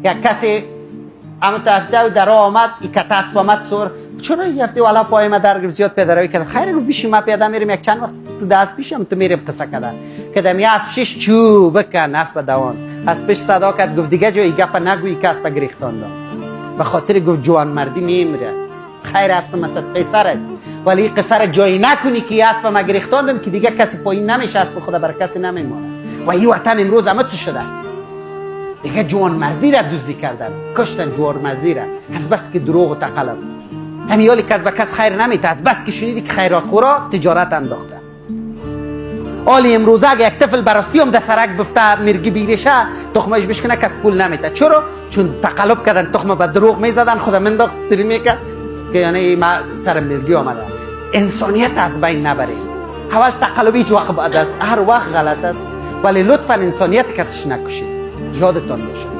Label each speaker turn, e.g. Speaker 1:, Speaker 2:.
Speaker 1: یک کسی اما تفته و در آمد ای کت اسب آمد سور چرا یفتی والا پای ما در زیاد پیدروی کرد خیر گفت بیشی ما پیدا میریم یک چند وقت تو دست پیشم تو میریم قصه کردن که دمی اسب شش چو بکن اسب دوان از پیش صدا کرد گفت دیگه جای گپ نگویی که اسب گریختان داد به خاطر گفت جوان مردی میمیره خیر اسب مسد قیصره ولی قصر جایی نکنی که اسب ما گریختاندم که دیگه کسی پایین نمیشه اسب خدا بر کسی نمیمونه و این وطن امروز همه تو شده دیگه جوان مردی را دزدی کردن کشتن جوان مردی را از بس که دروغ و تقلب همین حالی کس به کس خیر نمیده از بس که شنیدی که خیرات خورا تجارت انداخته حالی امروز اگه یک طفل براستی هم در سرک بفته مرگی بیرشه تخمش بشکنه کس پول نمیده چرا؟ چون تقلب کردن تخم به دروغ میزدن خدا منداخت تریمی کرد که یعنی ما سر مرگی آمده انسانیت از بین نبرید اول تقلبی هیچ وقت بعد است هر وقت غلط است ولی لطفا انسانیت کتش نکشید یادتان باشه